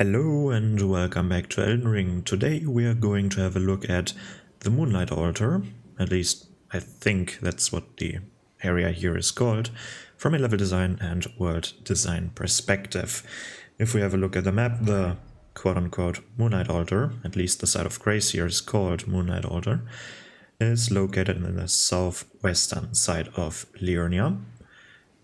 Hello and welcome back to Elden Ring. Today we are going to have a look at the Moonlight Altar, at least I think that's what the area here is called, from a level design and world design perspective. If we have a look at the map, the quote-unquote Moonlight Altar, at least the side of Grace here is called Moonlight Altar, is located in the southwestern side of Liurnia.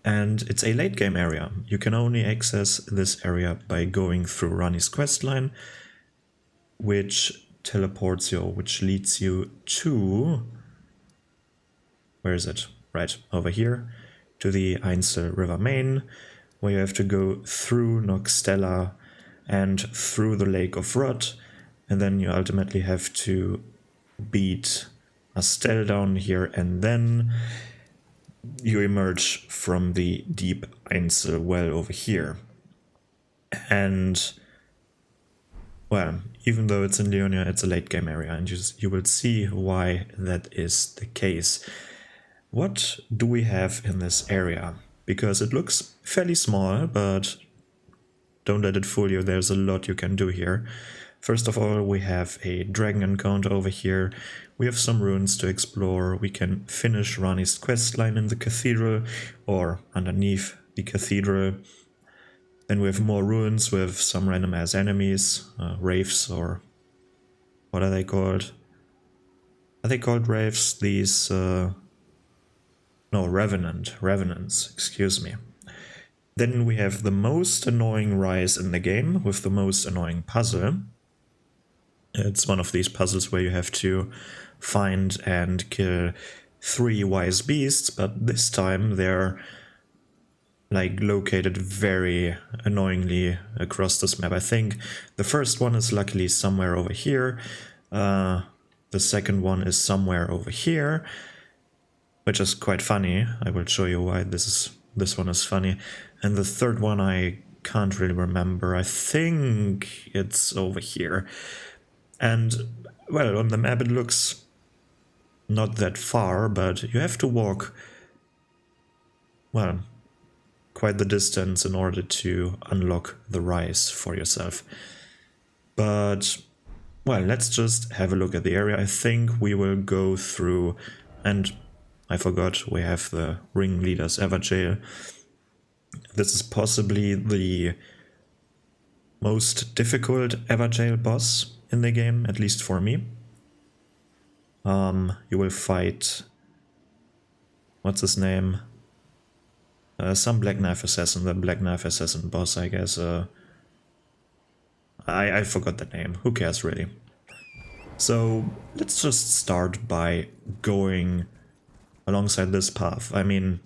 And it's a late game area. You can only access this area by going through Ranni's questline, which teleports you, which leads you to... where is it? Right, over here, to the Ainsel River main, where you have to go through Noxtella and through the Lake of Rot, and then you ultimately have to beat Astel down here, and then you emerge from the deep Ainsel well over here. And, well, even though it's in Liurnia, it's a late game area, and you will see why that is the case. What do we have in this area? Because it looks fairly small, but don't let it fool you, there's a lot you can do here. First of all, we have a dragon encounter over here, we have some ruins to explore, we can finish Ranni's questline in the cathedral, or underneath the cathedral. Then we have more ruins with some random ass enemies, wraiths, or what are they called? Are they called wraiths? These, no, revenants, excuse me. Then we have the most annoying rise in the game with the most annoying puzzle. It's one of these puzzles where you have to find and kill 3 wise beasts, but this time they're like located very annoyingly across this map. I think the first one is luckily somewhere over here, the second one is somewhere over here, which is quite funny. I will show you why this one is funny. And the third one I can't really remember. I think it's over here. And, well, on the map it looks not that far, but you have to walk, well, quite the distance in order to unlock the rise for yourself. But, well, let's just have a look at the area. I think we will go through, and I forgot, we have the Ringleader's Everjail. This is possibly the most difficult Everjail boss in the game, at least for me. You will fight, what's his name? Some Black Knife Assassin, the Black Knife Assassin boss, I guess. I forgot the name, who cares really. So let's just start by going alongside this path. I mean,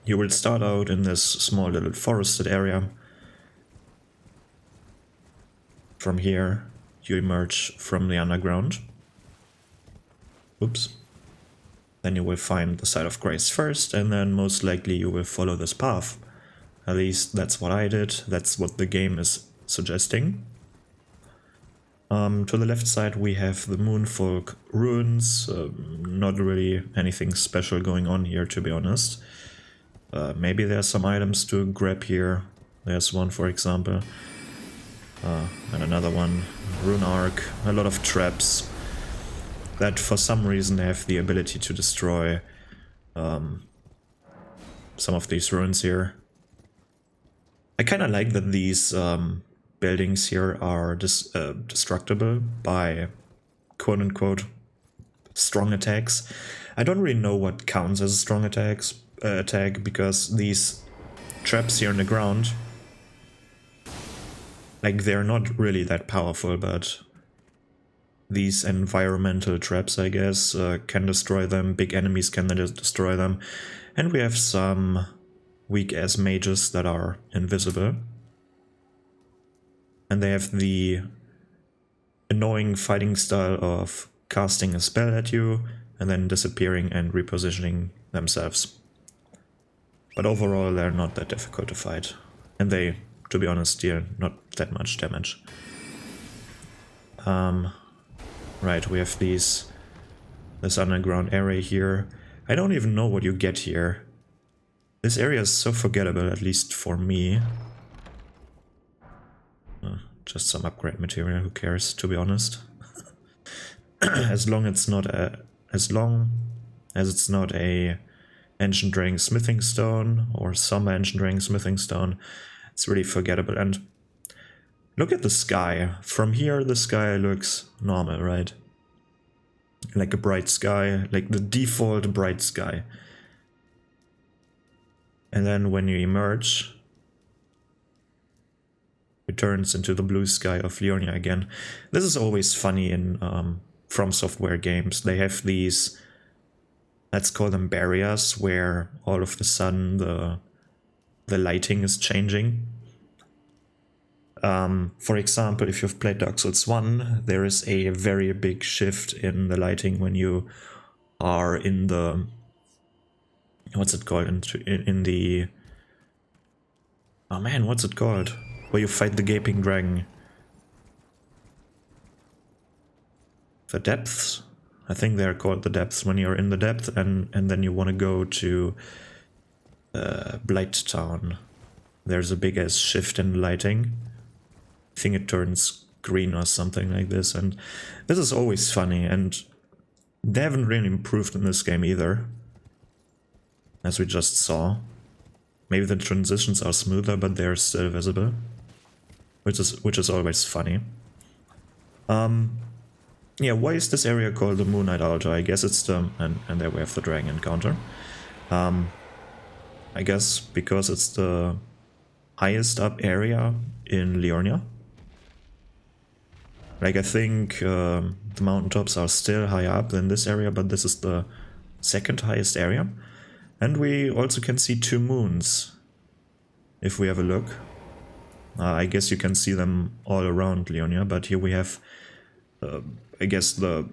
you will start out in this small little forested area. From here, you emerge from the underground. Oops. Then you will find the side of Grace first, and then most likely you will follow this path. At least that's what I did, that's what the game is suggesting. To the left side we have the Moonfolk ruins, not really anything special going on here, to be honest. Maybe there's some items to grab here, there's one for example. And another one, Rune Arc, a lot of traps that for some reason have the ability to destroy some of these ruins here. I kind of like that these buildings here are destructible by quote-unquote strong attacks. I don't really know what counts as a strong attack because these traps here in the ground, like, they're not really that powerful, but these environmental traps, I guess, can destroy them. Big enemies can destroy them. And we have some weak-ass mages that are invisible. And they have the annoying fighting style of casting a spell at you and then disappearing and repositioning themselves. But overall, they're not that difficult to fight. And they, to be honest, deal not that much damage. Right, we have this underground area here. I don't even know what you get here. This area is so forgettable, at least for me. just some upgrade material, who cares, to be honest. as long as it's not a Ancient Dragon Smithing Stone or some Ancient Dragon Smithing Stone, it's really forgettable. And look at the sky. From here, the sky looks normal, right? Like a bright sky, like the default bright sky. And then when you emerge, it turns into the blue sky of Liurnia again. This is always funny in From Software games. They have these, let's call them barriers, where all of a sudden the lighting is changing. For example, if you've played Dark Souls 1, there is a very big shift in the lighting when you are in the... What's it called? In the... Oh man, what's it called? Where you fight the Gaping Dragon. The Depths? I think they're called the Depths, when you're in the depth and then you want to go to Blight Town. There's a big ass shift in lighting. I think it turns green or something like this, and this is always funny, and they haven't really improved in this game either, as we just saw. Maybe the transitions are smoother, but they're still visible, which is always funny. Yeah, why is this area called the Moonlight Altar? I guess it's the... and there we have the dragon encounter. I guess because it's the highest up area in Liurnia. Like, I think the mountaintops are still higher up than this area, but this is the second highest area. And we also can see two moons, if we have a look. I guess you can see them all around Liurnia, but here we have, I guess, the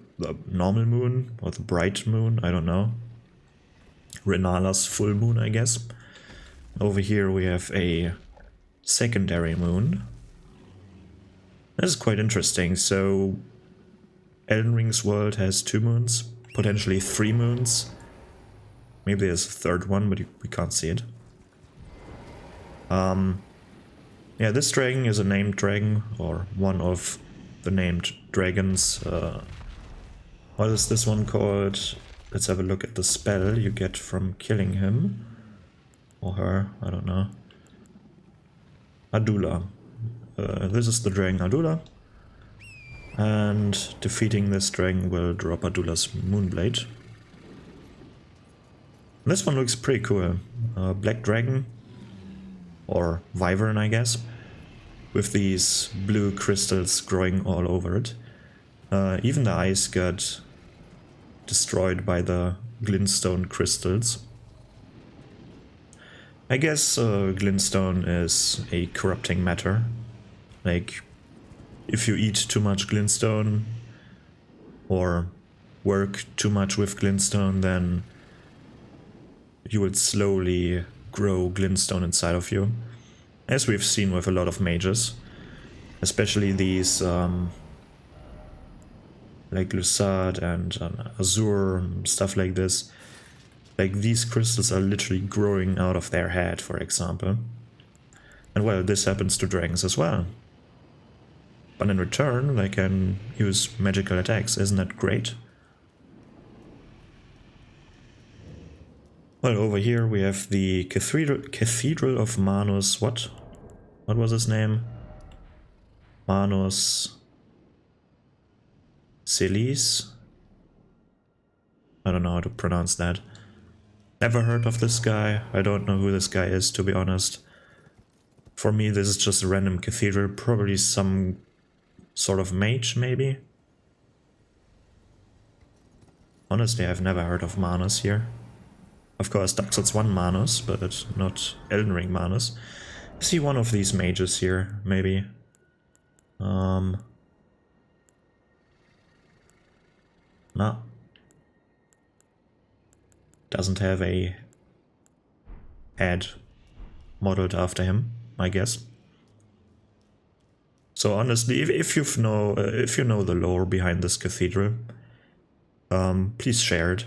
normal moon, or the bright moon, I don't know. Renala's full moon, I guess. Over here we have a secondary moon. This is quite interesting. So Elden Ring's world has two moons, potentially three moons. Maybe there's a third one, but we can't see it. Yeah, this dragon is a named dragon, or one of the named dragons. What is this one called? Let's have a look at the spell you get from killing him. Or her, I don't know. Adula. This is the dragon Adula. And defeating this dragon will drop Adula's Moonblade. This one looks pretty cool. Black dragon. Or wyvern, I guess. With these blue crystals growing all over it. Even the eyes got destroyed by the glintstone crystals. I guess glintstone is a corrupting matter. Like, if you eat too much glintstone or work too much with glintstone, then you will slowly grow glintstone inside of you. As we've seen with a lot of mages. Especially these like Lusad and Azur and stuff like this. Like, these crystals are literally growing out of their head, for example. And well, this happens to dragons as well. But in return, they can use magical attacks. Isn't that great? Well, over here we have the Cathedral of Manus. What was his name? Manus Celis? I don't know how to pronounce that. Never heard of this guy. I don't know who this guy is, to be honest. For me, this is just a random cathedral. Probably some sort of mage, maybe? Honestly, I've never heard of Manus here. Of course, Dark Souls 1 Manus, but not Elden Ring Manus. Is he one of these mages here, maybe? No. Doesn't have a head modeled after him, I guess. So honestly, if you know the lore behind this cathedral, please share it.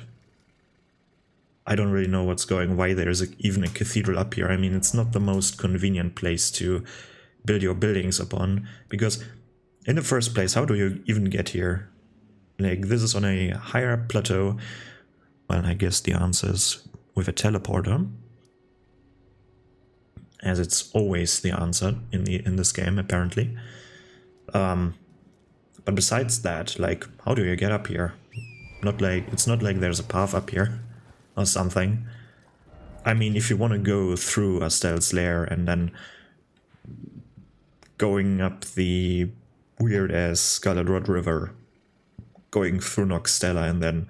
I don't really know why there's even a cathedral up here. I mean, it's not the most convenient place to build your buildings upon. Because in the first place, how do you even get here? Like, this is on a higher plateau. Well, I guess the answer is with a teleporter, as it's always the answer in this game, apparently. But besides that, like, how do you get up here? It's not like there's a path up here or something. I mean, if you want to go through Astel's lair and then going up the weird-ass Scarlet Rot River, going through Noxtella, and then,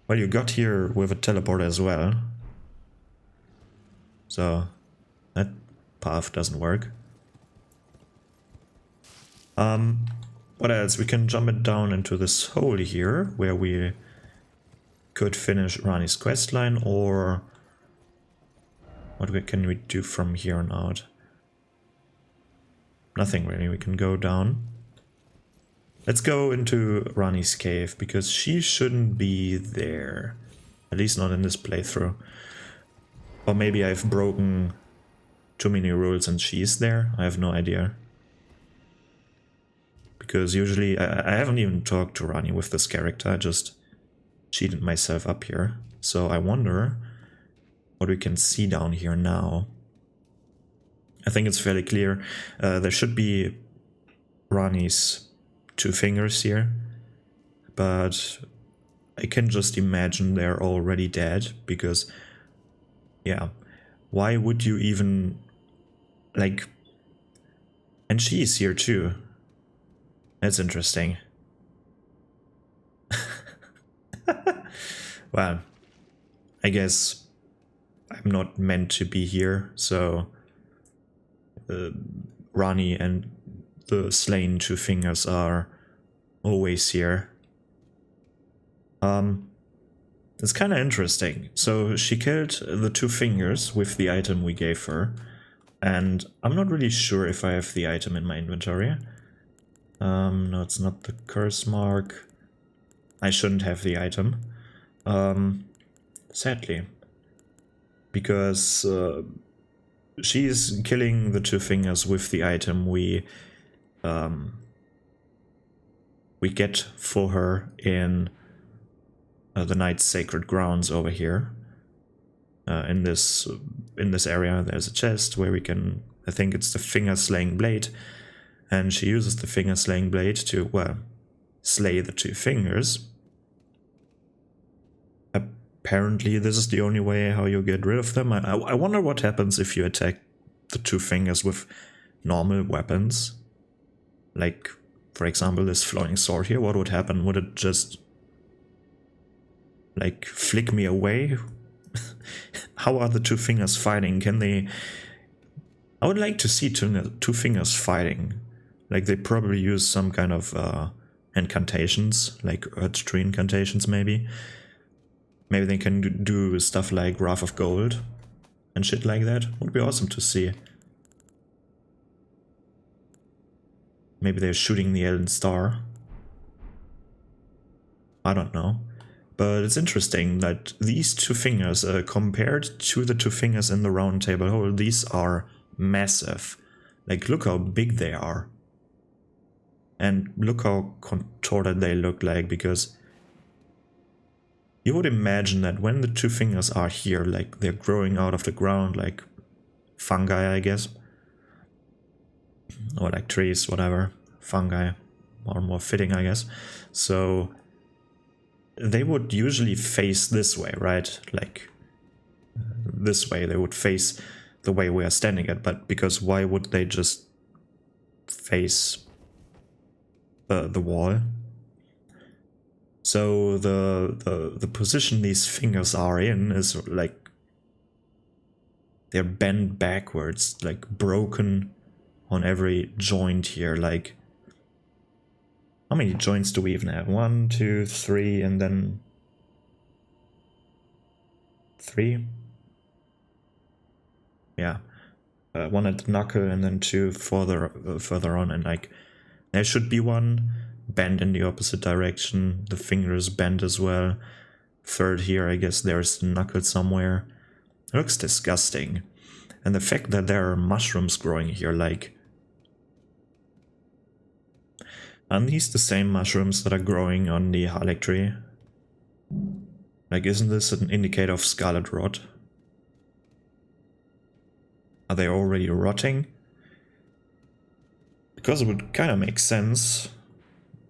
well, you got here with a teleporter as well. So that path doesn't work. What else? We can jump it down into this hole here, where we could finish Rani's questline, or what can we do from here on out? Nothing really, we can go down. Let's go into Rani's cave, because she shouldn't be there. At least not in this playthrough. Or maybe I've broken too many rules and she's there, I have no idea. Because usually, I haven't even talked to Rani with this character, I just cheated myself up here. So I wonder what we can see down here now. I think it's fairly clear. There should be Rani's 2 fingers here, but I can just imagine they're already dead, because, yeah, why would you even, like, and she's here too. That's interesting. Well, I guess I'm not meant to be here, so Rani and the slain 2 fingers are always here. It's kind of interesting. So she killed the 2 fingers with the item we gave her, and I'm not really sure if I have the item in my inventory. No, it's not the curse mark. I shouldn't have the item. Sadly. Because she's killing the 2 fingers with the item we get for her in the Knight's Sacred Grounds over here. In this area there's a chest where we can, I think it's the Finger Slaying Blade, and she uses the Finger Slaying Blade to, well, slay the 2 fingers. Apparently this is the only way how you get rid of them. I wonder what happens if you attack the 2 fingers with normal weapons. Like, for example, this flowing sword here. What would happen? Would it just, like, flick me away? How are the 2 fingers fighting? Can they... I would like to see 2 fingers fighting. Like, they probably use some kind of incantations, like Earth Tree incantations maybe. Maybe they can do stuff like Wrath of Gold and shit like that. Would be awesome to see. Maybe they're shooting the Elden Star. I don't know. But it's interesting that these 2 fingers, compared to the 2 fingers in the round table hole, these are massive. Like, look how big they are. And look how contorted they look like, because you would imagine that when the 2 fingers are here, like, they're growing out of the ground, like fungi, I guess. Or like trees, whatever. Fungi, more fitting, I guess. So they would usually face this way, right? Like, this way, they would face the way we are standing at, but because why would they just face the wall? So the position these fingers are in is like they're bent backwards, like broken on every joint here. Like, how many joints do we even have? 1, 2, 3, and then 3. Yeah, 1 at the knuckle and then 2 further on, and like there should be 1 bent in the opposite direction. The finger is bent as well. 3rd here, I guess there's the knuckle somewhere. It looks disgusting. And the fact that there are mushrooms growing here, like, Aren't these the same mushrooms that are growing on the Harlech tree? Like, isn't this an indicator of scarlet rot? Are they already rotting? Because it would kind of make sense.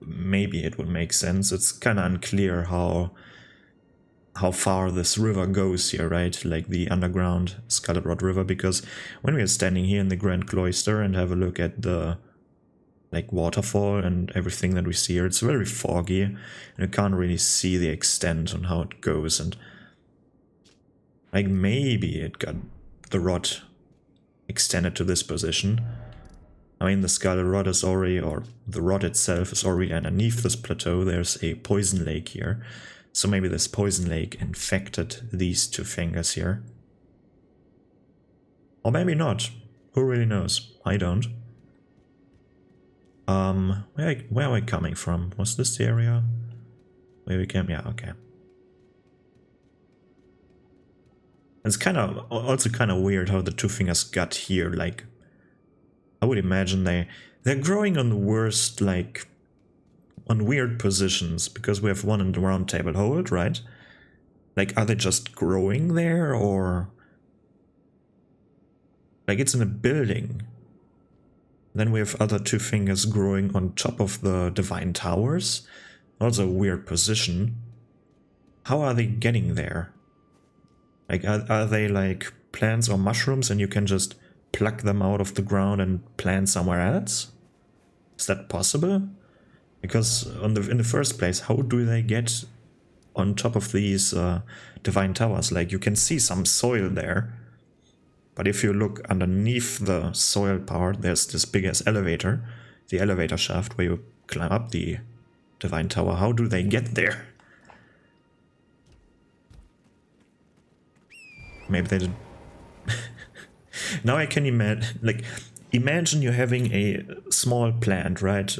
Maybe it would make sense. It's kind of unclear how far this river goes here, right? Like the underground Scarlet Rot River, because when we are standing here in the Grand Cloister and have a look at the like waterfall and everything that we see here, it's very foggy and you can't really see the extent on how it goes, and like maybe it got the rot extended to this position. I mean, the Scarlet Rot is already, or the rot itself is already underneath this plateau. There's a poison lake here. So maybe this poison lake infected these two fingers here. Or maybe not. Who really knows? I don't. Where are we coming from? Was this the area where we came? Yeah, okay. It's also kind of weird how the two fingers got here. Like, I would imagine they're growing on the worst, like, on weird positions, because we have one in the round table hold, right? Like, are they just growing there, or like it's in a building? Then we have other two fingers growing on top of the divine towers. Also a weird position. How are they getting there? Like, are they like plants or mushrooms and you can just pluck them out of the ground and plant somewhere else? Is that possible? Because in the first place, how do they get on top of these divine towers? Like, you can see some soil there, but if you look underneath the soil part, there's this big ass elevator, the elevator shaft where you climb up the divine tower. How do they get there? Maybe they did. Now I can imagine, like, imagine you're having a small plant, right?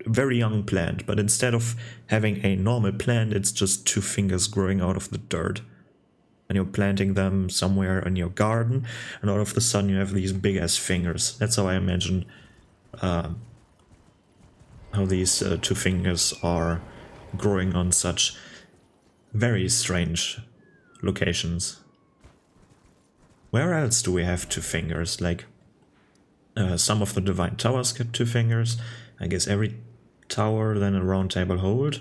Very young plant, but instead of having a normal plant, it's just two fingers growing out of the dirt, and you're planting them somewhere in your garden, and all of a sudden you have these big ass fingers. That's how I imagine how these two fingers are growing on such very strange locations. Where else do we have two fingers? Like, some of the divine towers get two fingers. I guess every tower, then a round table hold.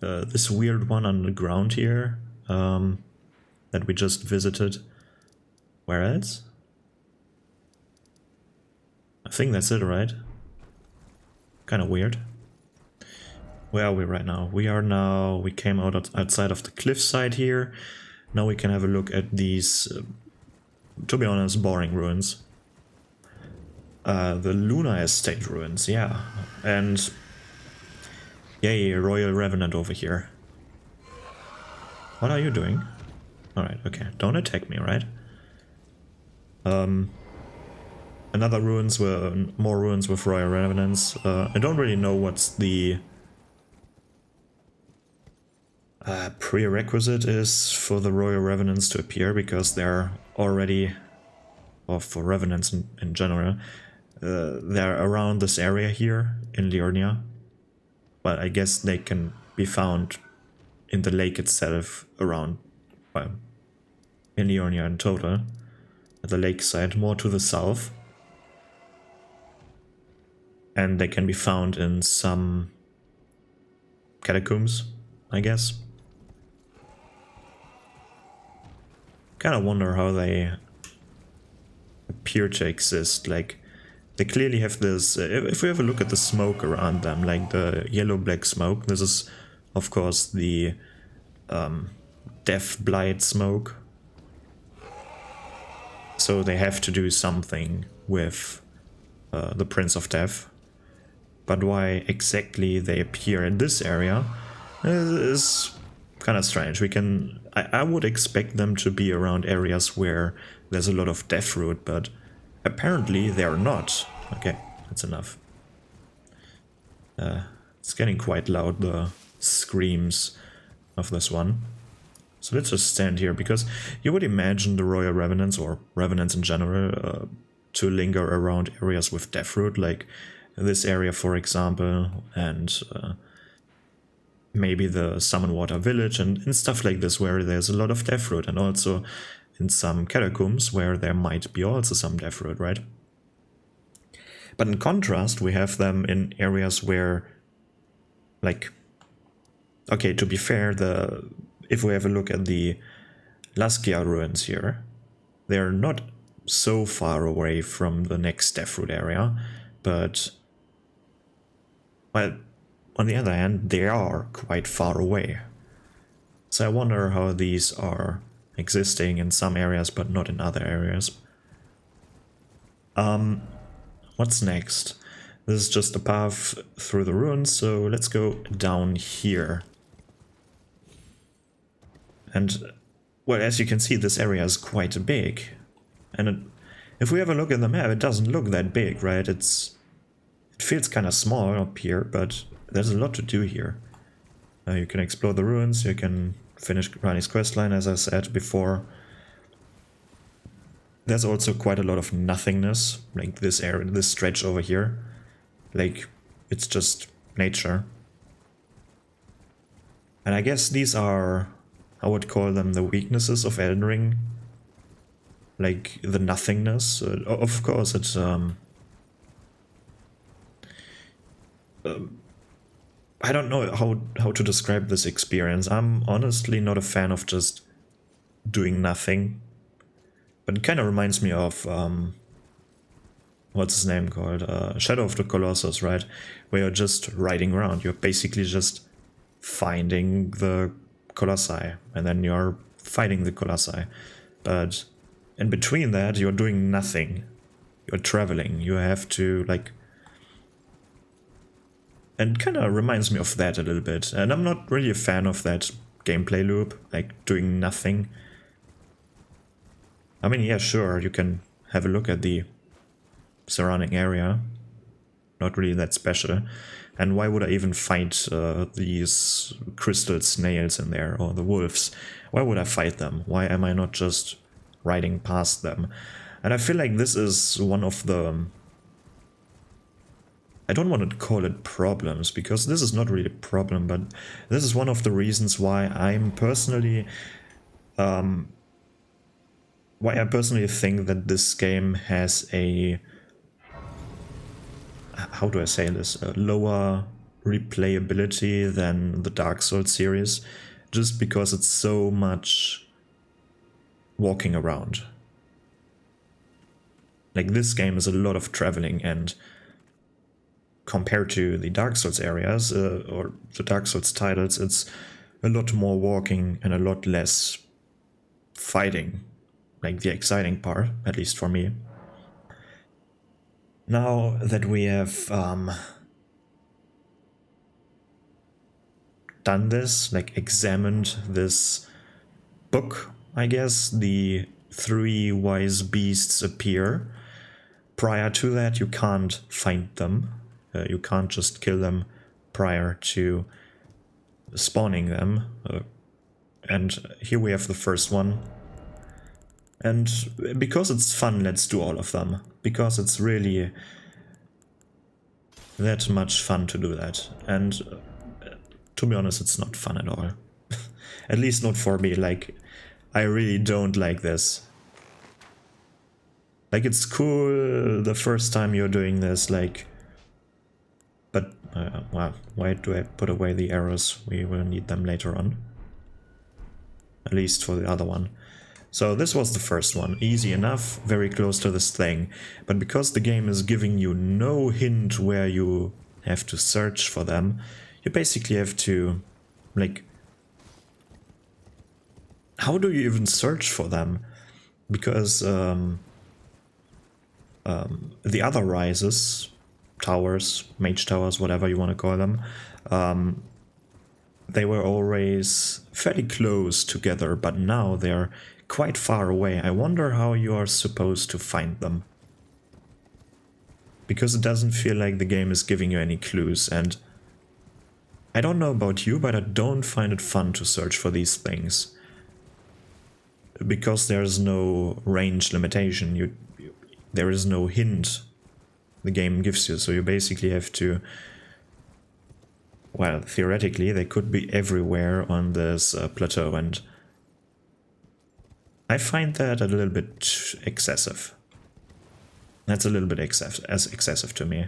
This weird one on the ground here that we just visited. Where else? I think that's it, right? Kind of weird. Where are we right now? We came outside of the cliffside here. Now we can have a look at these, to be honest, boring ruins. The Luna Estate ruins, yeah. And yay, Royal Revenant over here. What are you doing? Alright, okay. Don't attack me, right? Another ruins were more ruins with Royal Revenants. I don't really know what's the prerequisite is for the Royal Revenants to appear, because they're already, or for Revenants in general, they're around this area here in Liurnia. But I guess they can be found in the lake itself around, well, in Liurnia in total, at the lakeside, more to the south. And they can be found in some catacombs, I guess. Kind of wonder how they appear to exist. Like, they clearly have this, if we have a look at the smoke around them, like the yellow-black smoke, this is, of course, the Death Blight smoke. So they have to do something with the Prince of Death. But why exactly they appear in this area is kind of strange. I would expect them to be around areas where there's a lot of death root, but apparently they're not. Okay, that's enough. It's getting quite loud, the screams of this one. So let's just stand here, because you would imagine the Royal Revenants, or Revenants in general, to linger around areas with death root. Like, this area, for example, and maybe the Summon Water Village and stuff like this, where there's a lot of Deathroot, and also in some catacombs where there might be also some Deathroot, right? But in contrast, we have them in areas where, like, okay, to be fair, if we have a look at the Laskia ruins here, they're not so far away from the next Deathroot area, but, well, on the other hand, they are quite far away. So I wonder how these are existing in some areas but not in other areas. What's next? This is just a path through the ruins, so let's go down here. And, well, as you can see, this area is quite big. And if we have a look at the map, it doesn't look that big, right? It feels kind of small up here, but there's a lot to do here. You can explore the ruins, you can finish Rani's questline, as I said before. There's also quite a lot of nothingness, like this area, this stretch over here. Like, it's just nature. And I guess these are, I would call them the weaknesses of Elden Ring. Like, the nothingness. Of course, it's... I don't know how to describe this experience. I'm honestly not a fan of just doing nothing. But it kind of reminds me of, what's his name called? Shadow of the Colossus, right? Where you're just riding around. You're basically just finding the Colossi, and then you're fighting the Colossi. But in between that, you're doing nothing. You're traveling. You have to, like... And kind of reminds me of that a little bit. And I'm not really a fan of that gameplay loop, like doing nothing. I mean, yeah, sure, you can have a look at the surrounding area. Not really that special. And why would I even fight these crystal snails in there, or the wolves? Why would I fight them? Why am I not just riding past them? And I feel like this is one of the... I don't want to call it problems, because this is not really a problem, but this is one of the reasons why I'm personally... why I personally think that this game has a... How do I say this? A lower replayability than the Dark Souls series, just because it's so much walking around. Like, this game is a lot of traveling, and compared to the Dark Souls areas, or the Dark Souls titles, it's a lot more walking and a lot less fighting. Like, the exciting part, at least for me. Now that we have done this, like examined this book, I guess, the 3 wise beasts appear. Prior to that, you can't find them. You can't just kill them prior to spawning them. And here we have the first one. And because it's fun, let's do all of them. Because it's really that much fun to do that. And to be honest, it's not fun at all. At least not for me. Like, I really don't like this. Like, it's cool the first time you're doing this, like... But, well, why do I put away the arrows? We will need them later on. At least for the other one. So this was the first one. Easy enough, very close to this thing. But because the game is giving you no hint where you have to search for them, you basically have to, like... How do you even search for them? Because the other rises... towers, mage towers, whatever you want to call them, they were always fairly close together, but now they're quite far away. I wonder how you are supposed to find them. Because it doesn't feel like the game is giving you any clues, and I don't know about you, but I don't find it fun to search for these things. Because there's no range limitation, there is no hint the game gives you. So you basically have to, well, theoretically they could be everywhere on this plateau, and I find that a little bit excessive. That's a little bit excessive to me.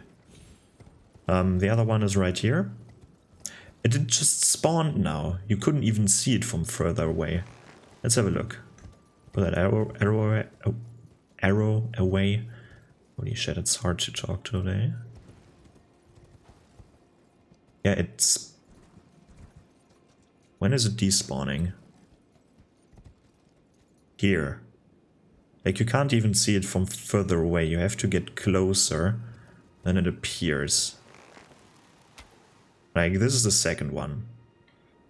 The other one is right here. It just spawned now. You couldn't even see it from further away. Let's have a look. Put that arrow away. Holy shit, it's hard to talk today. Yeah, it's... When is it despawning? Here. Like, you can't even see it from further away. You have to get closer, then it appears. Like, this is the second one.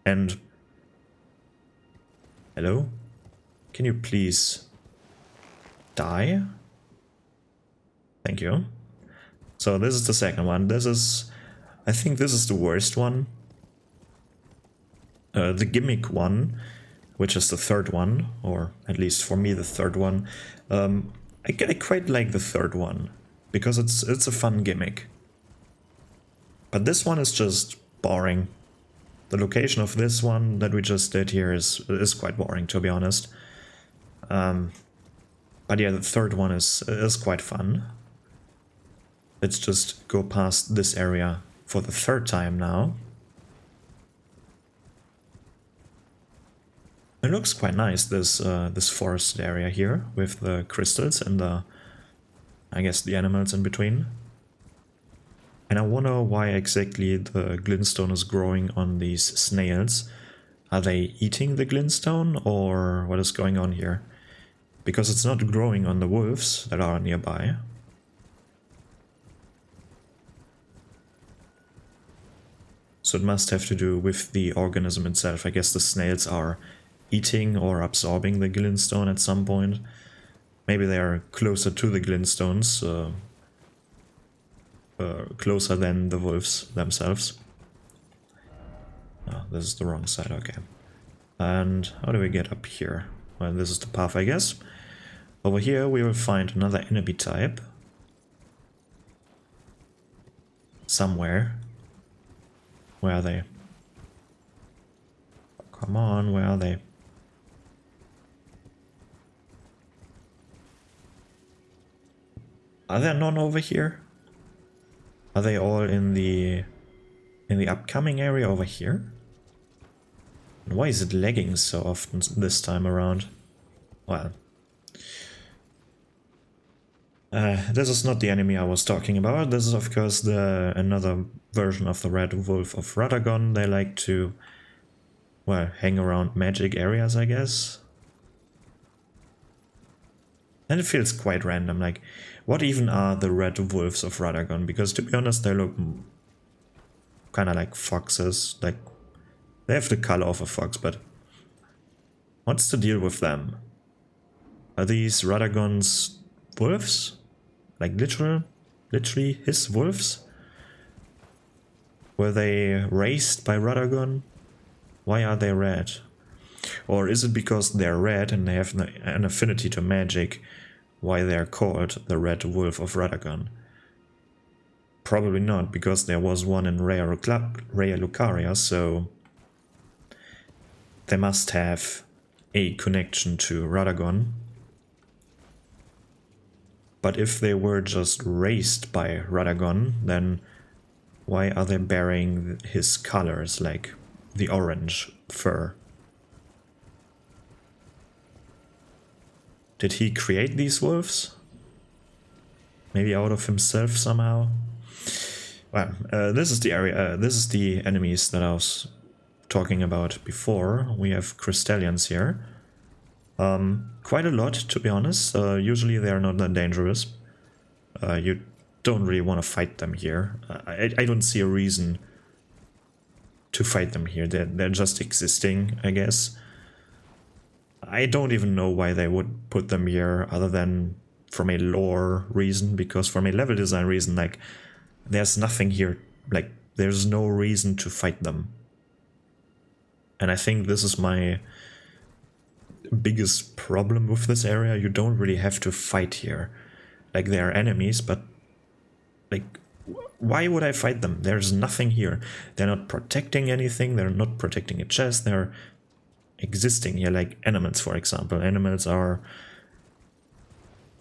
And... Hello? Can you please... die? Thank you. So this is the second one. This is... I think this is the worst one. The gimmick one, which is the third one, or at least for me the third one. I quite like the third one, because it's a fun gimmick. But this one is just boring. The location of this one that we just did here is quite boring, to be honest. But yeah, the third one is quite fun. Let's just go past this area for the third time now. It looks quite nice, this forest area here, with the crystals and the, I guess, the animals in between. And I wonder why exactly the glintstone is growing on these snails. Are they eating the glintstone, or what is going on here? Because it's not growing on the wolves that are nearby. So it must have to do with the organism itself. I guess the snails are eating or absorbing the glintstone at some point. Maybe they are closer to the glintstones, closer than the wolves themselves. Oh, this is the wrong side, okay. And how do we get up here? Well, this is the path, I guess. Over here we will find another enemy type. Somewhere. Where are they? Come on, where are they? Are there none over here? Are they all in the upcoming area over here? And why is it lagging so often this time around? Well, this is not the enemy I was talking about. This is of course another version of the Red Wolf of Radagon. They like to, well, hang around magic areas, I guess. And it feels quite random, like, what even are the Red Wolves of Radagon? Because to be honest, they look kind of like foxes, like, they have the color of a fox, but what's the deal with them? Are these Radagon's wolves? Like literally his wolves? Were they raised by Radagon? Why are they red? Or is it because they're red and they have an affinity to magic, why they're called the Red Wolf of Radagon? Probably not, because there was one in Raya Lucaria, so they must have a connection to Radagon. But if they were just raised by Radagon, then why are they bearing his colors, like the orange fur? Did he create these wolves? Maybe out of himself somehow? Well, this is the area, this is the enemies that I was talking about before. We have Crystallians here. Quite a lot, to be honest. Usually they are not that dangerous. You don't really want to fight them here. I don't see a reason to fight them here. They're just existing, I guess. I don't even know why they would put them here, other than from a lore reason, because from a level design reason, like, there's nothing here, like, there's no reason to fight them. And I think this is my biggest problem with this area. You don't really have to fight here. Like, they are enemies, but Like, why would I fight them? There's nothing here. They're not protecting anything. They're not protecting a chest. They're existing here, like animals, for example. Animals are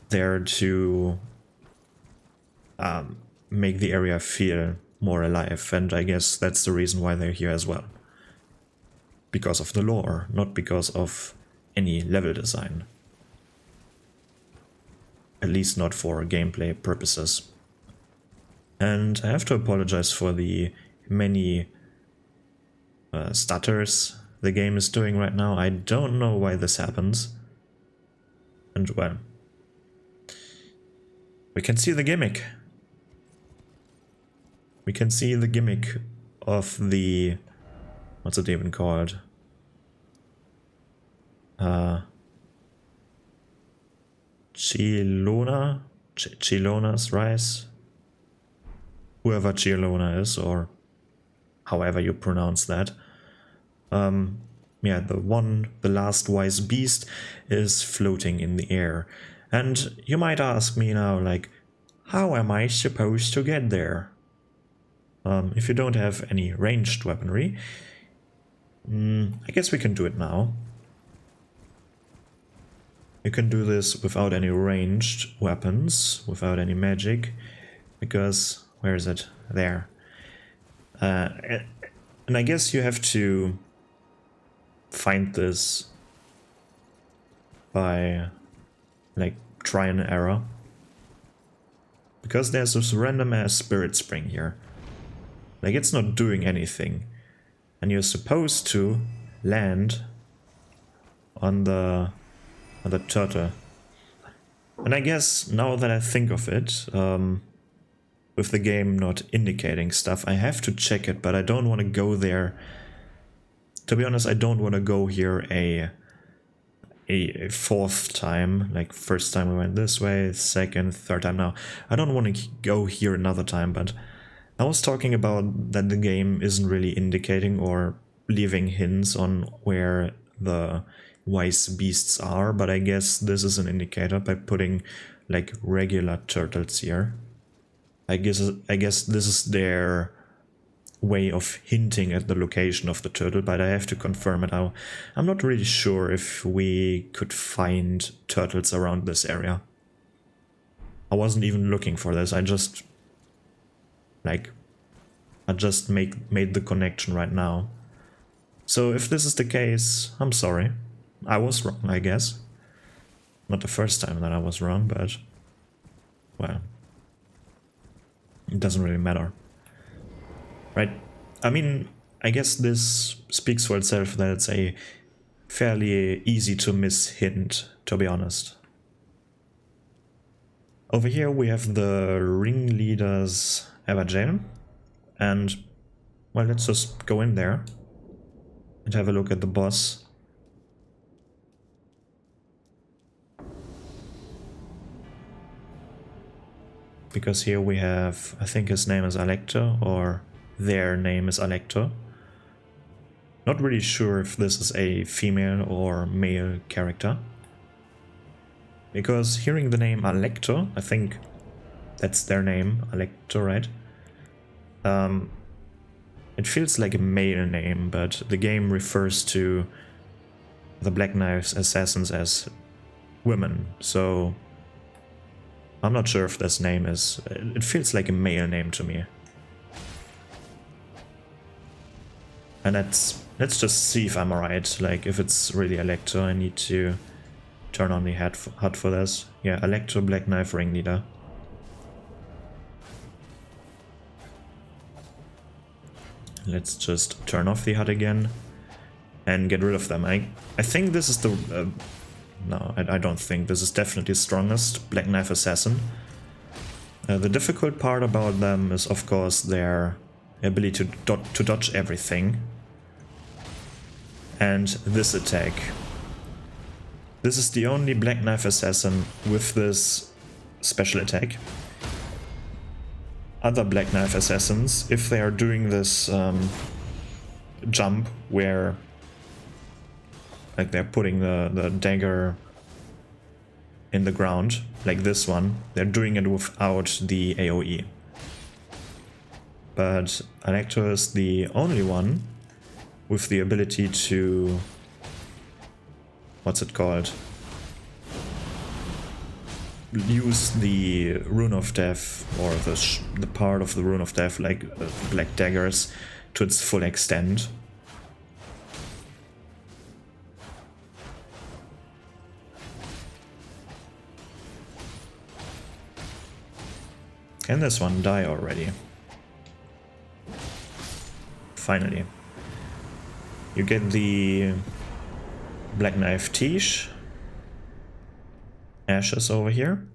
there to make the area feel more alive, and I guess that's the reason why they're here as well. Because of the lore, not because of any level design. At least not for gameplay purposes. And I have to apologize for the many stutters the game is doing right now. I don't know why this happens. And well, we can see the gimmick. We can see the gimmick of the... what's it even called? Chilona? Chilona's rice? Whoever Chilona is, or however you pronounce that. Yeah, the last wise beast is floating in the air. And you might ask me now, like, how am I supposed to get there? If you don't have any ranged weaponry, I guess we can do it now. You can do this without any ranged weapons, without any magic, because, where is it? There. And I guess you have to find this by, like, try and error. Because there's this random ass spirit spring here. Like, it's not doing anything. And you're supposed to land on the turtle. And I guess, now that I think of it, with the game not indicating stuff, I have to check it, but I don't want to go there. To be honest, I don't want to go here a fourth time. Like, first time we went this way, second, third time now. I don't want to go here another time, but I was talking about that the game isn't really indicating or leaving hints on where the wise beasts are, but I guess this is an indicator by putting, like, regular turtles here. I guess this is their way of hinting at the location of the turtle, but I have to confirm it now. I'm not really sure if we could find turtles around this area. I wasn't even looking for this, I just made the connection right now. So if this is the case, I'm sorry. I was wrong, I guess. Not the first time that I was wrong, but, well, it doesn't really matter. Right? I mean, I guess this speaks for itself that it's a fairly easy to miss hint, to be honest. Over here we have the ringleader's Everjail, and, well, let's just go in there and have a look at the boss. Because here we have, I think his name is Alector, or their name is Alector. Not really sure if this is a female or male character. Because hearing the name Alector, I think that's their name, Alector, right? It feels like a male name, but the game refers to the Black Knife's assassins as women, so I'm not sure if this name is... it feels like a male name to me. And let's just see if I'm right, like if it's really Alector. I need to turn on the HUD for this. Yeah, Alector, Black Knife, Ringleader. Let's just turn off the HUD again and get rid of them. I think this is the... no, I don't think. This is definitely the strongest Black Knife Assassin. The difficult part about them is, of course, their ability to dodge everything. And this attack. This is the only Black Knife Assassin with this special attack. Other Black Knife Assassins, if they are doing this jump where, like, they're putting the dagger in the ground, like this one, they're doing it without the AoE. but Alector is the only one with the ability to... what's it called? Use the Rune of Death, or the part of the Rune of Death, like Black Daggers, to its full extent. Can this one die already? Finally. You get the Black Knife Tish. Ashes over here.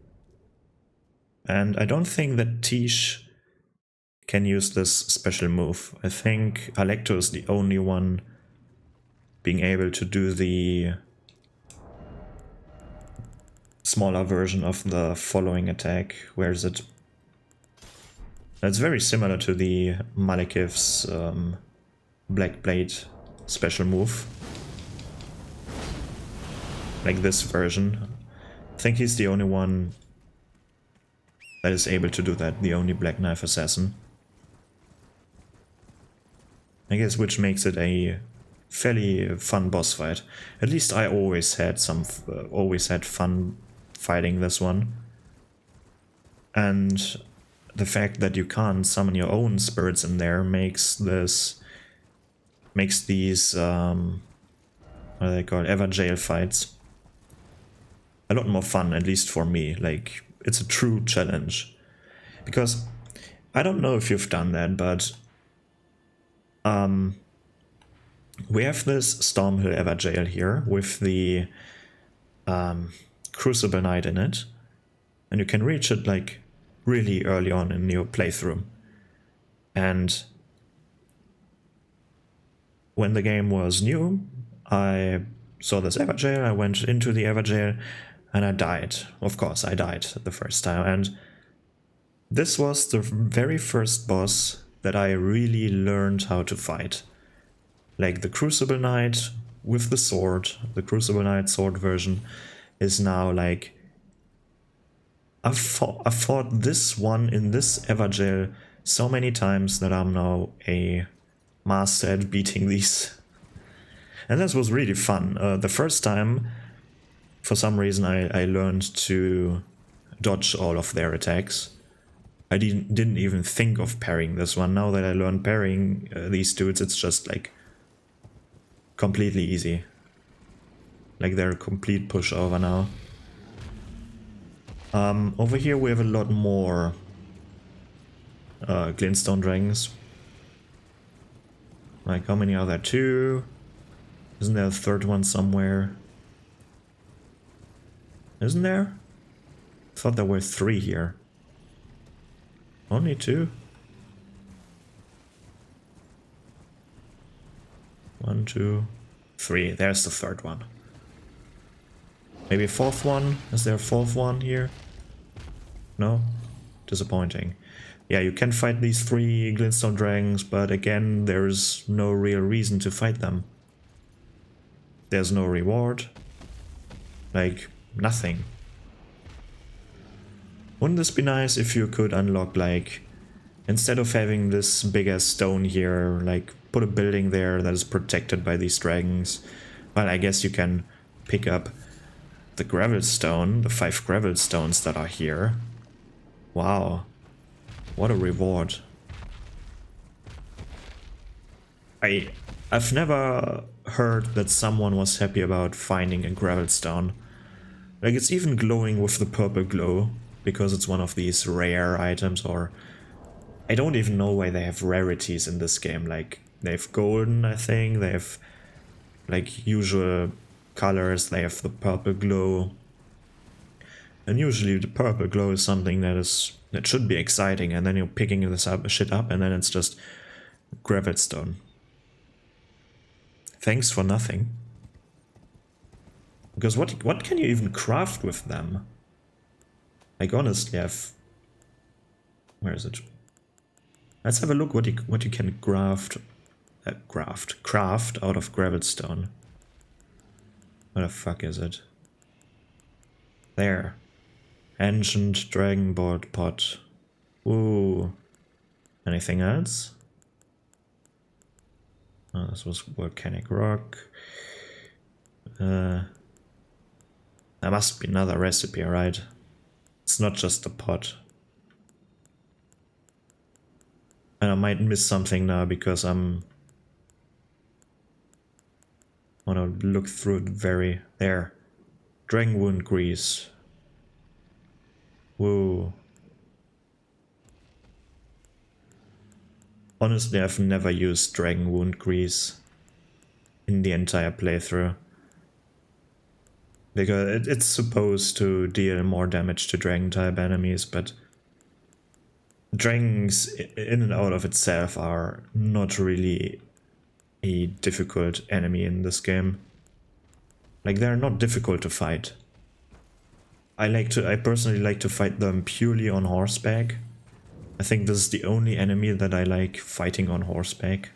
And I don't think that Tish can use this special move. I think Alector is the only one being able to do the smaller version of the following attack. Where is it? It's very similar to the Malekith's Black Blade special move. Like this version. I think he's the only one that is able to do that, the only Black Knife Assassin. I guess which makes it a fairly fun boss fight. At least I always had fun fighting this one. And the fact that you can't summon your own spirits in there makes these what are they called, Everjail fights a lot more fun, at least for me. Like, it's a true challenge. Because I don't know if you've done that, but we have this Stormhill Everjail here with the Crucible Knight in it, and you can reach it like really early on in your playthrough. And when the game was new, I saw this Everjail, I went into the Everjail, and I died. Of course, I died the first time. And this was the very first boss that I really learned how to fight. Like the Crucible Knight with the sword, the Crucible Knight sword version is now like... I fought this one in this Everjail so many times that I'm now a master at beating these. And this was really fun. The first time, for some reason, I learned to dodge all of their attacks. I didn't even think of parrying this one. Now that I learned parrying these dudes, it's just like completely easy. Like they're a complete pushover now. Over here we have a lot more glintstone dragons. Like, how many are there? 2? Isn't there a third one somewhere? Isn't there? I thought there were 3 here. Only 2? 1, 2, 3. There's the third one. Maybe a 4th one? Is there a 4th one here? No? Disappointing. Yeah, you can fight these 3 glintstone dragons, but again, there's no real reason to fight them. There's no reward. Like, nothing. Wouldn't this be nice if you could unlock, like, instead of having this bigger stone here, like, put a building there that is protected by these dragons? Well, I guess you can pick up the gravel stone, the 5 gravel stones that are here. Wow. What a reward. I've never heard that someone was happy about finding a gravel stone. Like, it's even glowing with the purple glow, because it's one of these rare items, or... I don't even know why they have rarities in this game. Like, they have golden, I think, they have, like, usual colors, they have the purple glow. And usually the purple glow is something that should be exciting, and then you're picking this shit up, and then it's just gravel stone. Thanks for nothing. Because what can you even craft with them? Like, honestly, where is it? Let's have a look what you can craft out of gravel stone. Where the fuck is it? There. Ancient Dragon Board Pot. Ooh. Anything else? Oh, this was volcanic rock. There must be another recipe, right? It's not just a pot. And I might miss something now because I wanna look through it very... There. Dragon wound grease. Whoa. Honestly, I've never used dragon wound grease in the entire playthrough. Because it's supposed to deal more damage to dragon type enemies, but dragons in and out of itself are not really a difficult enemy in this game. Like, they're not difficult to fight. I personally like to fight them purely on horseback. I think this is the only enemy that I like fighting on horseback.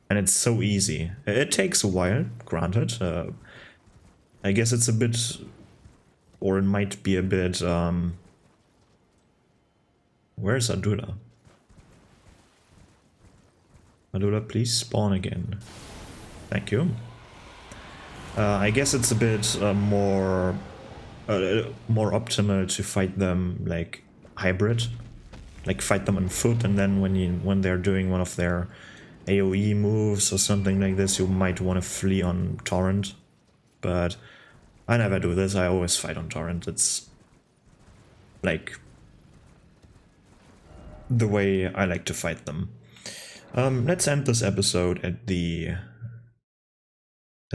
And it's so easy. It takes a while, granted. I guess it's a bit, or it might be a bit, where's Adula? Adula, please spawn again. Thank you. I guess it's a bit more optimal to fight them like hybrid, like fight them on foot, and then when they're doing one of their AoE moves or something like this, you might want to flee on torrent. But I never do this. I always fight on torrent. It's like the way I like to fight them. Let's end this episode at the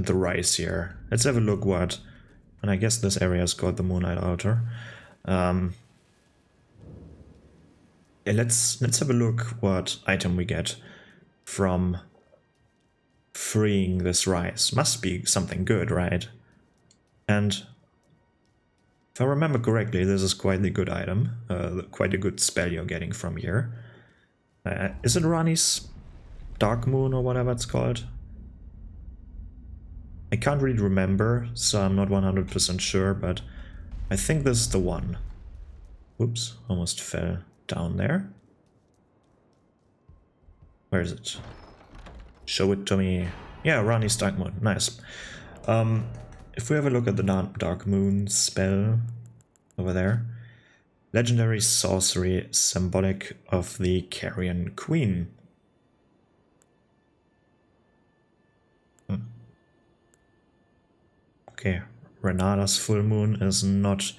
rise here. Let's have a look what, and I guess this area is called the Moonlight Altar. Let's have a look what item we get from freeing this rise. Must be something good, right? And if I remember correctly, this is quite a good item, quite a good spell you're getting from here. Is it Rani's Dark Moon or whatever it's called? I can't really remember, so I'm not 100% sure, but I think this is the one. Oops, almost fell down there. Where is it? Show it to me. Yeah, Rani's Dark Moon, nice. If we have a look at the Dark Moon spell over there. Legendary sorcery, symbolic of the Carrion Queen. Okay, Renata's full moon is not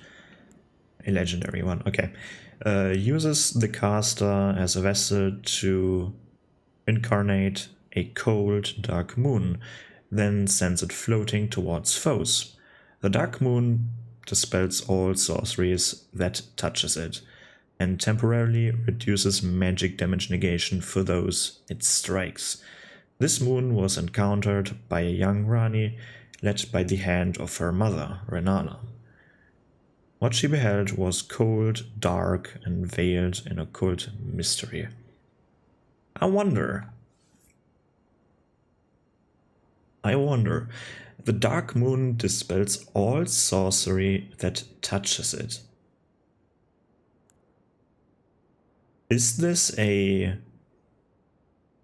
a legendary one. Okay. Uses the caster as a vessel to incarnate a cold dark moon, then sends it floating towards foes. The dark moon dispels all sorceries that touches it, and temporarily reduces magic damage negation for those it strikes. This moon was encountered by a young Rani, led by the hand of her mother, Renata. What she beheld was cold, dark, and veiled in occult mystery. I wonder. The dark moon dispels all sorcery that touches it. Is this a...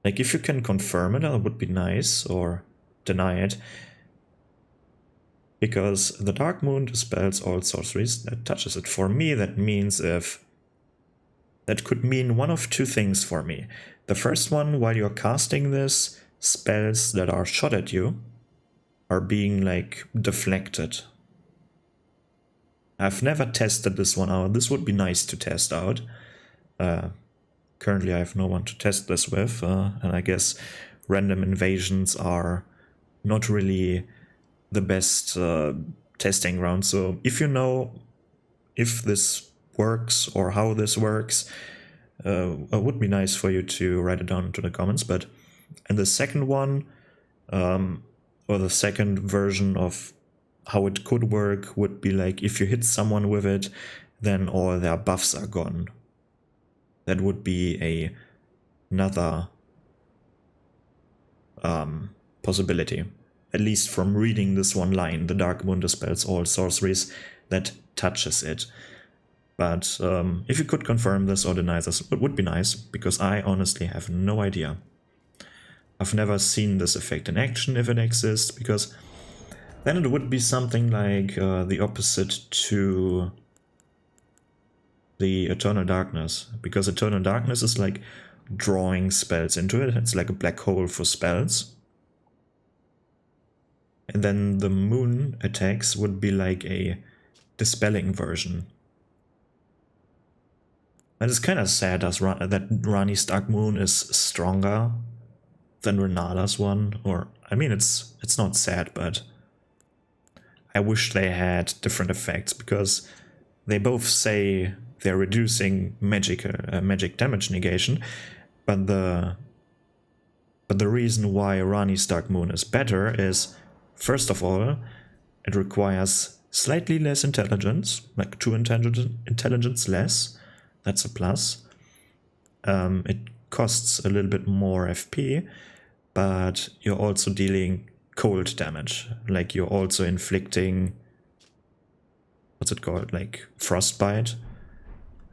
Like, if you can confirm it, that would be nice, or deny it. Because the dark moon dispels all sorceries that touches it. For me, that means that could mean one of two things for me. The first one, while you're casting this, spells that are shot at you are being, like, deflected. I've never tested this one out. This would be nice to test out. Currently I have no one to test this with, and I guess random invasions are not really the best testing ground. So if you know if this works or how this works, it would be nice for you to write it down into the comments. And the second one, or the second version of how it could work, would be like if you hit someone with it, then all their buffs are gone. That would be another possibility. At least from reading this one line, the dark moon dispels all sorceries that touches it. But if you could confirm this or deny this, it would be nice, because I honestly have no idea. I've never seen this effect in action if it exists, because then it would be something like the opposite to the Eternal Darkness, because Eternal Darkness is like drawing spells into it. It's like a black hole for spells. And then the moon attacks would be like a dispelling version. And it's kind of sad that Rani's Dark Moon is stronger than Renala's one. Or, I mean, it's not sad, but I wish they had different effects, because they both say they're reducing magic damage negation, but the reason why Rani's Dark Moon is better is, first of all, it requires slightly less intelligence, like 2 intelligence less. That's a plus. It costs a little bit more FP, but you're also dealing cold damage. Like, you're also inflicting, what's it called, like frostbite.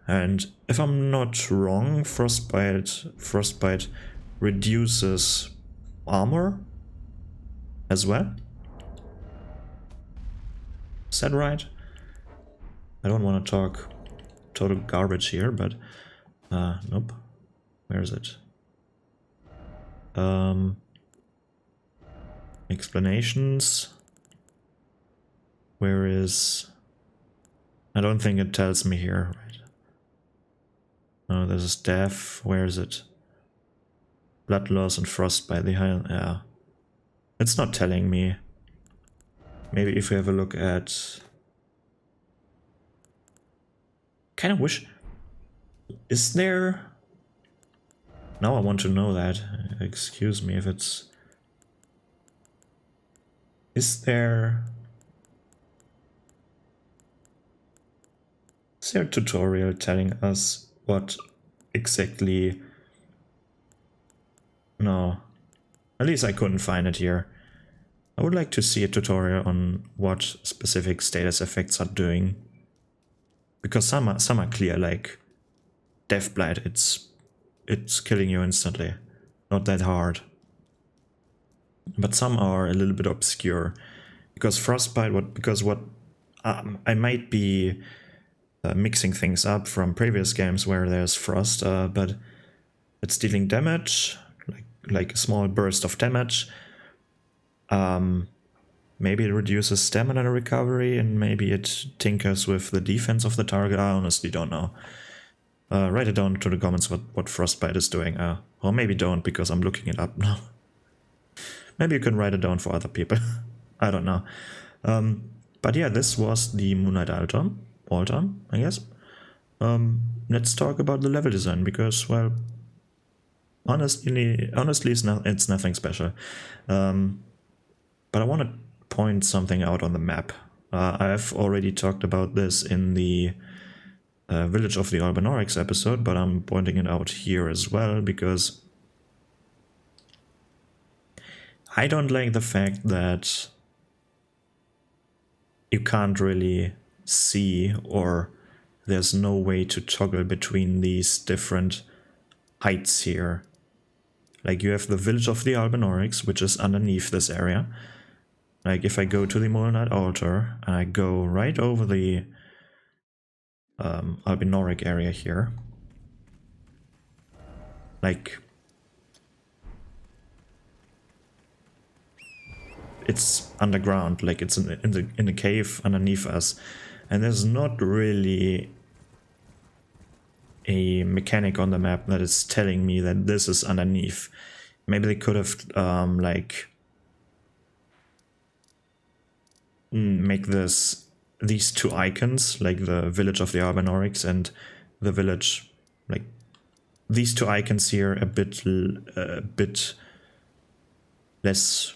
And if I'm not wrong, frostbite reduces armor as well. Is that right? I don't want to talk total garbage here, but nope. Where is it? Explanations. Where is... I don't think it tells me here, right? Oh, this is death. Where is it? Blood loss and frostbite. Yeah. It's not telling me. Maybe if we have a look at... Kind of wish... Is there... Now I want to know that. Excuse me if it's... Is there a tutorial telling us what exactly... No. At least I couldn't find it here. I would like to see a tutorial on what specific status effects are doing. Because some are clear, like Deathblight, it's killing you instantly. Not that hard. But some are a little bit obscure. Because Frostbite, I might be mixing things up from previous games where there's frost, but it's dealing damage, like a small burst of damage. Maybe it reduces stamina recovery, and maybe it tinkers with the defense of the target. I honestly don't know. Write it down to the comments what Frostbite is doing. Or maybe don't, because I'm looking it up now. Maybe you can write it down for other people. I don't know. But yeah, this was the Moonlight Altar, I guess. Let's talk about the level design, because, well, honestly, it's nothing special. But I want to point something out on the map. I've already talked about this in the Village of the Albinaurics episode, but I'm pointing it out here as well, because I don't like the fact that you can't really see, or there's no way to toggle between these different heights here. Like, you have the Village of the Albinaurics, which is underneath this area. Like, if I go to the Moonlight Altar, and I go right over the Albinauric area here, like, it's underground, like it's in the cave underneath us, and there's not really a mechanic on the map that is telling me that this is underneath. Maybe they could have like make these two icons, like the Village of the Albinaurics and the village, like these two icons here, a bit less,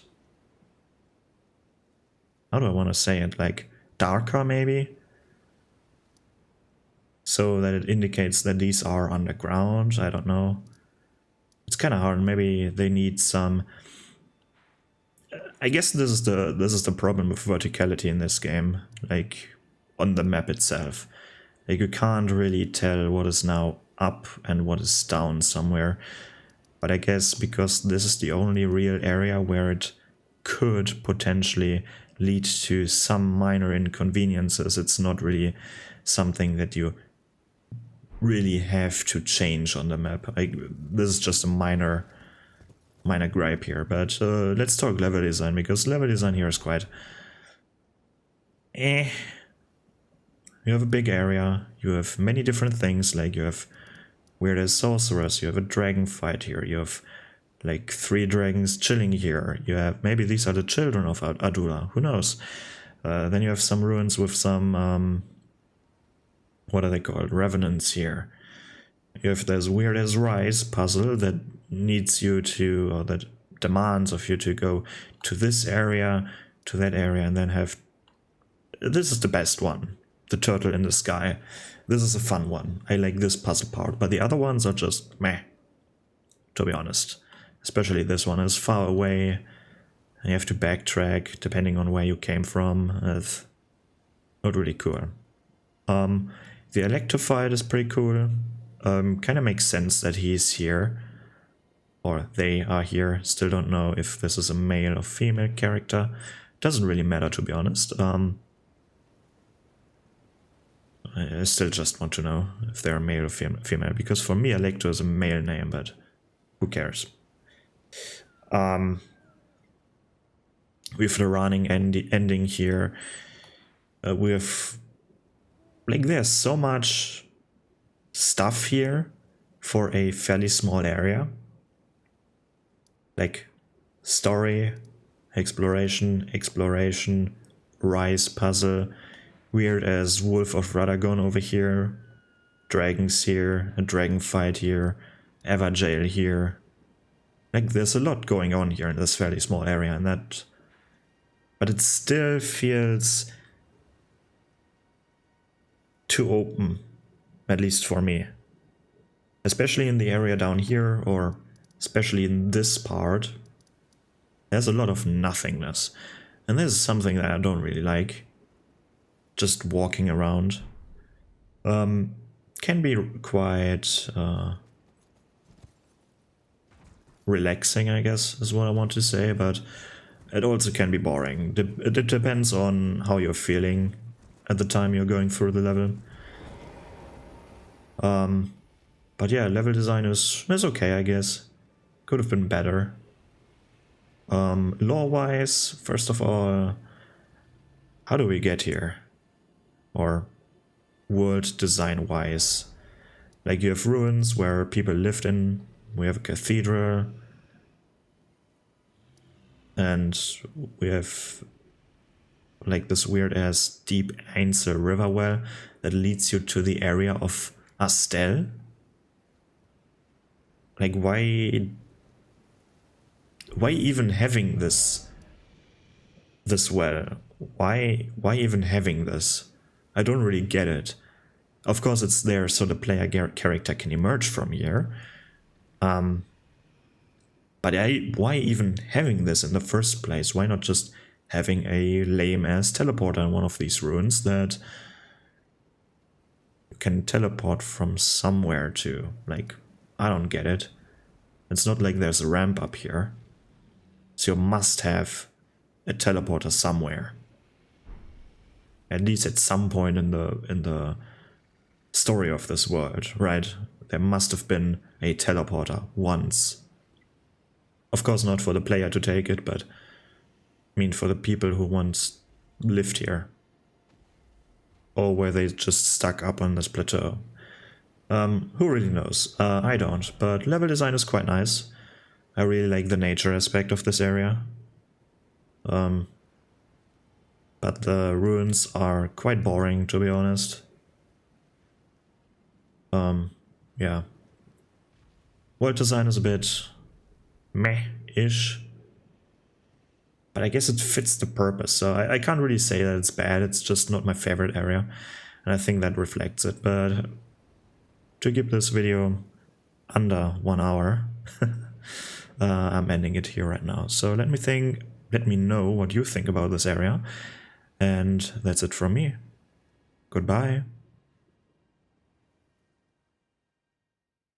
how do I want to say it, like darker maybe, so that it indicates that these are underground. I don't know, it's kind of hard. Maybe they need some, I guess this is the problem with verticality in this game, like on the map itself. Like, you can't really tell what is now up and what is down somewhere. But I guess because this is the only real area where it could potentially lead to some minor inconveniences, it's not really something that you really have to change on the map. Like, this is just a minor gripe here. But let's talk level design, because level design here is quite you have a big area, you have many different things, like you have where there's sorcerers, you have a dragon fight here, you have like 3 dragons chilling here, you have, maybe these are the children of Adula, who knows. Then you have some ruins with some, what are they called, revenants here. You have this weird as rise puzzle that needs you to, or that demands of you to go to this area, to that area, and then have, this is the best one, the turtle in the sky. This is a fun one. I like this puzzle part, but the other ones are just meh, to be honest. Especially this one is far away, and you have to backtrack depending on where you came from. It's not really cool. The electrified is pretty cool. Kind of makes sense that he's here, or they are here. Still don't know if this is a male or female character. Doesn't really matter, to be honest. I still just want to know if they're male or female, because for me Electro is a male name, but who cares. With the running ending here, with, like, there's so much stuff here for a fairly small area. Like, story, exploration, rise puzzle, weird as Wolf of Radagon over here, dragons here, a dragon fight here, Everjail here. Like, there's a lot going on here in this fairly small area, and that, but it still feels too open, at least for me. Especially in the area down here, or especially in this part, there's a lot of nothingness. And this is something that I don't really like. Just walking around. Can be quite relaxing, I guess, is what I want to say, but it also can be boring. It depends on how you're feeling at the time you're going through the level. But yeah, level design is okay, I guess. Could have been better. Lore-wise, first of all, how do we get here? Or world design-wise. Like, you have ruins where people lived in, we have a cathedral, and we have like this weird-ass deep Ainsel river well that leads you to the area of Astel. Like, why even having this well? Why even having this? I don't really get it. Of course it's there so the player character can emerge from here. But why even having this in the first place? Why not just having a lame-ass teleporter in one of these ruins that you can teleport from somewhere to? Like, I don't get it. It's not like there's a ramp up here. So you must have a teleporter somewhere. At least at some point in the story of this world, right? There must have been a teleporter once. Of course not for the player to take it, but I mean for the people who once lived here. Or were they just stuck up on this plateau? Who really knows? I don't, but level design is quite nice. I really like the nature aspect of this area. But the ruins are quite boring, to be honest. Yeah. World design is a bit meh-ish. But I guess it fits the purpose, so I can't really say that it's bad, it's just not my favorite area. And I think that reflects it, but to keep this video under 1 hour, I'm ending it here right now. So let me know what you think about this area. And that's it from me. Goodbye.